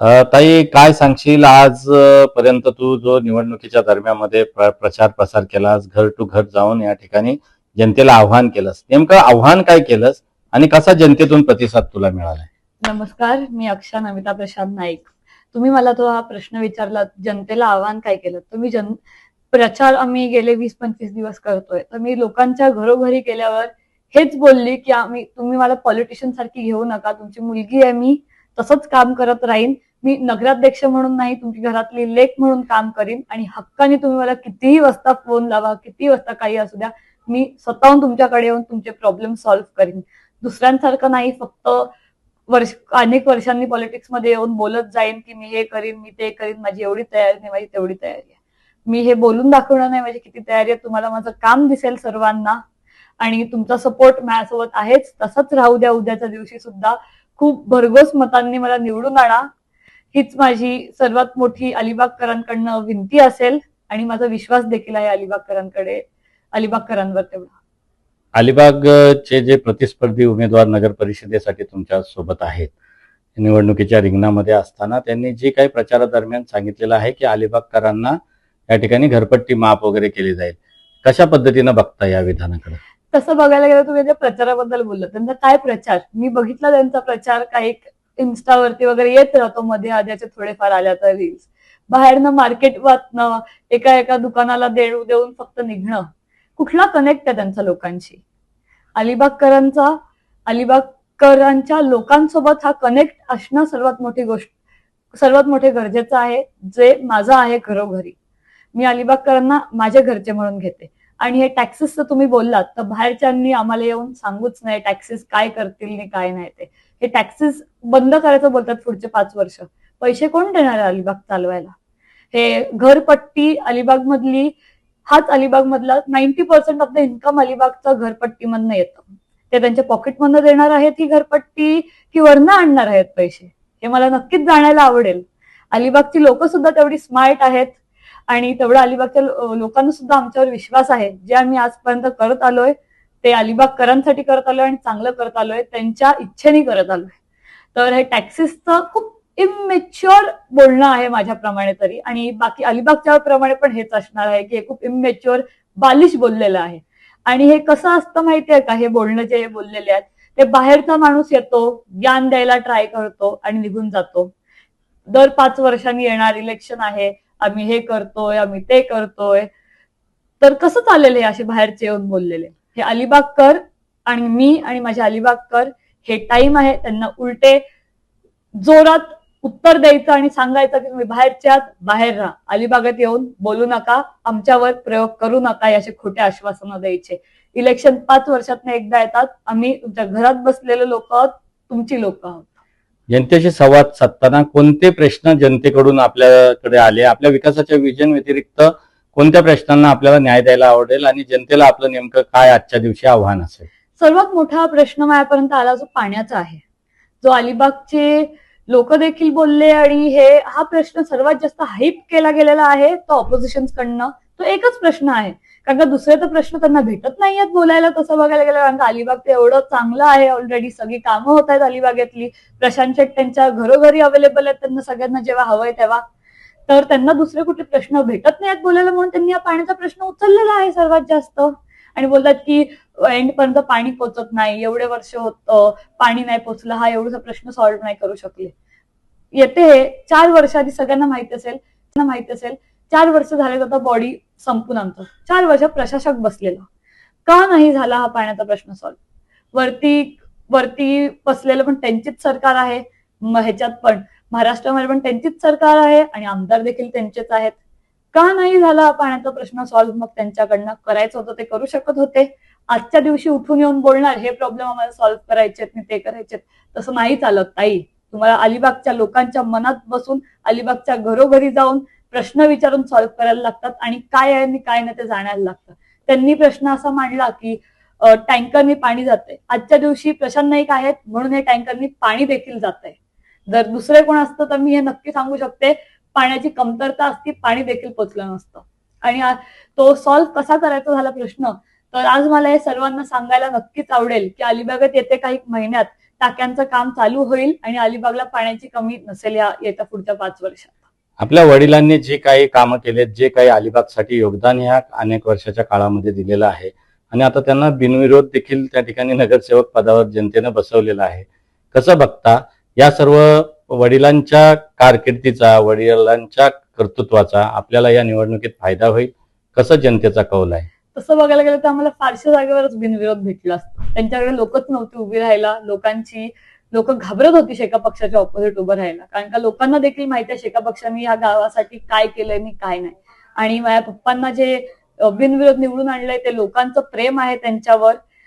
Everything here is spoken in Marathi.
ताई, काय सांगशील आज पर्यंत तू जो निवडणुकीच्या दरम्यानमध्ये प्रचार प्रसार केलास, घर टू घर जाऊन या ठिकाणी जनतेला आव्हान केलंस, नेमकं आव्हान काय केलंस आणि कसा जनतेतून प्रतिसाद तुला मिळालाय? नमस्कार, मी अक्षा नमिता प्रशांत नाईक. तुम्ही मला तो हा प्रश्न विचारला, जनतेला आव्हान काय केलं? प्रचार आम्ही गेले 20-25 दिवस करतोय. तर मी लोकांच्या घरोघरी गेल्यावर हेच बोलली, की तुम्ही मला पॉलिटिशियन सारखी घेऊ नका. तुमची मुलगी आहे मी, तसंच काम करत राहीन. मी नगराध्यक्ष म्हणून नाही, तुमची घरातली लेक म्हणून काम करीन आणि हक्काने तुम्ही मला कितीही वाजता फोन लावा, कितीही वाजता काही असू द्या. मी स्वतःहून तुमच्याकडे येऊन तुमचे प्रॉब्लेम सॉल्व्ह करीन. दुसऱ्यांसारखं नाही, फक्त अनेक वर्षांनी पॉलिटिक्समध्ये येऊन बोलत जाईन की मी हे करीन, मी ते करीन, माझी एवढी तयारी नाही, माझी तेवढी तयारी आहे. मी हे बोलून दाखवणार नाही माझी किती तयारी आहे. तुम्हाला माझं काम दिसेल सर्वांना आणि तुमचा सपोर्ट माझ्यासोबत आहेच, तसंच राहू द्या. उद्याच्या दिवशी सुद्धा खूप भरघोस मतांनी मला निवडून आणा, हीच माझी सर्वात मोठी अलिबागकरांकडनं विनंती असेल आणि माझा विश्वास देखील आहे अलिबागकरांवर तेवढा. अलिबागचे जे प्रतिस्पर्धी उमेदवार नगर परिषदेसाठी तुमच्या सोबत आहेत, निवडणुकीच्या रिंगणामध्ये असताना त्यांनी जे काही प्रचारादरम्यान सांगितलेलं आहे की अलिबागकरांना या ठिकाणी घरपट्टी माफ वगैरे केली जाईल, कशा पद्धतीनं बघता या विधानाकडे? तसं बघायला गेलं, तुम्ही त्या प्रचाराबद्दल बोलला, त्यांचा काय प्रचार, मी बघितला त्यांचा प्रचार, काही इन्स्टावरती वगैरे येत राहतो मध्ये आध्याचे थोडेफार आल्या तर रील्स. बाहेरनं मार्केट वाचणं, एका दुकानाला देऊन फक्त निघणं, कुठला कनेक्ट आहे त्यांचा लोकांशी? अलिबागकरांचा अलिबागकरांच्या लोकांसोबत हा कनेक्ट असणं सर्वात मोठे गरजेचं आहे, जे माझं आहे घरोघरी. मी अलिबागकरांना माझे घरचे म्हणून घेते. आणि हे टॅक्सेसचं तुम्ही बोललात, तर बाहेरच्यांनी आम्हाला येऊन सांगूच नाही टॅक्सेस काय करतील आणि काय नाही ते. हे टॅक्सेस बंद करायचं बोलतात पुढचे 5 वर्ष. पैसे कोण देणार आहे अलिबाग चालवायला? हे घरपट्टी अलिबागमधली, हाच अलिबागमधला 90% ऑफ द इन्कम अलिबागचं घरपट्टीमधनं येतं. ते त्यांच्या पॉकेटमधनं देणार आहेत ही घरपट्टी, की वरनं आणणार आहेत पैसे? हे मला नक्कीच जाणायला आवडेल. अलिबागची लोक सुद्धा तेवढी स्मार्ट आहेत आणि तेवढा अलिबागच्या लोकांना सुद्धा आमच्यावर विश्वास आहे. जे आम्ही आजपर्यंत करत आलोय ते अलिबागकरांसाठी करत आलोय आणि चांगलं करत आलोय, त्यांच्या इच्छेने करत आलोय. तर हे टॅक्सेसचं खूप इमॅच्युअर बोलणं आहे माझ्याप्रमाणे तरी, आणि बाकी अलिबागच्या प्रमाणे पण हेच असणार आहे की हे खूप इमॅच्युअर बालिश बोललेलं आहे. आणि हे कसं असतं माहितीये का, हे बोलणं जे हे बोललेले आहेत ते बाहेरचा माणूस येतो, ज्ञान द्यायला ट्राय करतो आणि निघून जातो. दर 5 वर्षांनी येणार इलेक्शन आहे, आम्ही हे करतोय, आम्ही ते करतोय. तर कसं चालेल हे असे बाहेरचे येऊन बोललेले? हे अलिबागकर आणि मी आणि माझे अलिबागकर, हे टाइम आहे त्यांना उलटे जोरात उत्तर द्यायचं आणि सांगायचं की तुम्ही बाहेरच्यात बाहेर राहा, अलिबागेत येऊन बोलू नका, आमच्यावर प्रयोग करू नका, असे खोटे आश्वासनं द्यायचे. इलेक्शन 5 वर्षातनं एकदा येतात, आम्ही तुमच्या घरात बसलेले लोक आहोत, तुमची लोक आहोत. जनतेशी संवाद साधताना कोणते प्रश्न जनतेकडून आपल्याकडे आले, आपल्या विकासाच्या विजन व्यतिरिक्त कोणत्या प्रश्नांना आपल्याला न्याय द्यायला आवडेल आणि जनतेला आपलं नेमकं काय आजच्या दिवशी आव्हान असेल? सर्वात मोठा प्रश्न माझ्यापर्यंत आला जो पाण्याचा आहे, जो अलिबागचे लोक देखील बोलले, आणि हा प्रश्न सर्वात जास्त हाईप केला गेलेला आहे तो ऑपोजिशन कडनं. तो एकच प्रश्न आहे, कारण का दुसरे तर प्रश्न त्यांना भेटत नाहीयेत बोलायला तसं बघायला गेलं. कारण का अलिबाग ते एवढं चांगलं आहे, ऑलरेडी सगळी कामं होत आहेत अलिबागेतली, प्रशांत शेट त्यांच्या घरोघरी अवेलेबल आहेत त्यांना सगळ्यांना जेव्हा हवंय तेव्हा. तर त्यांना दुसरे कुठले प्रश्न भेटत नाहीत बोलायला, म्हणून त्यांनी हा पाण्याचा प्रश्न उचललेला आहे सर्वात जास्त. आणि बोलतात की एंड पर्यंत पाणी पोचत नाही, एवढे वर्ष होतं पाणी नाही पोचलं, हा एवढा प्रश्न सॉल्व्ह नाही करू शकले. येते 4 वर्ष आधी सगळ्यांना माहिती असेल 4 वर्ष झाले आता बॉडी संपून आमचं, 4 वर्ष प्रशासक बसलेला. का नाही झाला हा पाण्याचा प्रश्न सॉल्व्ह? वरती वरती बसलेलं पण त्यांचीच सरकार आहे, ह्याच्यात पण महाराष्ट्रामध्ये पण त्यांचीच सरकार आहे आणि आमदार देखील त्यांचेच आहेत. का नाही झाला पाण्याचा प्रश्न सॉल्व्ह? मग त्यांच्याकडनं करायचं होतं ते करू शकत होते. आजच्या दिवशी उठून येऊन बोलणार हे प्रॉब्लेम आम्हाला सॉल्व्ह करायचेत आणि ते करायचेत, तसं नाही चालत ताई. तुम्हाला अलिबागच्या लोकांच्या मनात बसून, अलिबागच्या घरोघरी जाऊन प्रश्न विचारून सॉल्व्ह करायला लागतात आणि काय आहे आणि काय नाही ते जाणायला लागतं. त्यांनी प्रश्न असा मांडला की टँकरनी पाणी जाते. आजच्या दिवशी प्रशांत नाईक आहेत म्हणून हे टँकरनी पाणी देखील जात आहे. जर दुसरे कोण असतं तर मी हे नक्की सांगू शकते, पाण्याची कमतरता असती, पाणी देखील पोचलं नसतं. आणि तो सॉल्व्ह कसा करायचा झाला प्रश्न, तर आज मला हे सर्वांना सांगायला नक्कीच आवडेल की अलिबागेत येते काही महिन्यात टाक्यांचं काम चालू होईल आणि अलिबागला पाण्याची कमी नसेल या येत्या पुढच्या 5 वर्षात. आपल्या वडिलांनी जे काही कामं केलेत, जे काही अलिबागसाठी योगदान ह्या अनेक वर्षाच्या काळामध्ये दिलेलं आहे आणि आता त्यांना बिनविरोध देखील त्या ठिकाणी नगरसेवक पदावर जनतेनं बसवलेलं आहे. कसं बघता या सर्व वडिलांच्या कारकिर्दीचा, वडिलांच्या कर्तृत्वाचा आपल्याला या निवडणुकीत फायदा होईल? कसं जनतेचा कौल आहे? तसं बघायला गेलं तर आम्हाला फारशा जागेवरच बिनविरोध भेटला असतो. त्यांच्याकडे लोकच नव्हती उभी राहायला. लोक घाबरत होती शेका पक्षाच्या ऑपोजिट उभं राहायला, कारण का लोकांना देखील माहिती आहे शेका पक्षाने या गावासाठी काय केलंय आणि काय नाही. आणि माझ्या पप्पांना जे बिनविरोध निवडून आणलंय ते लोकांचं प्रेम आहे त्यांच्यावर.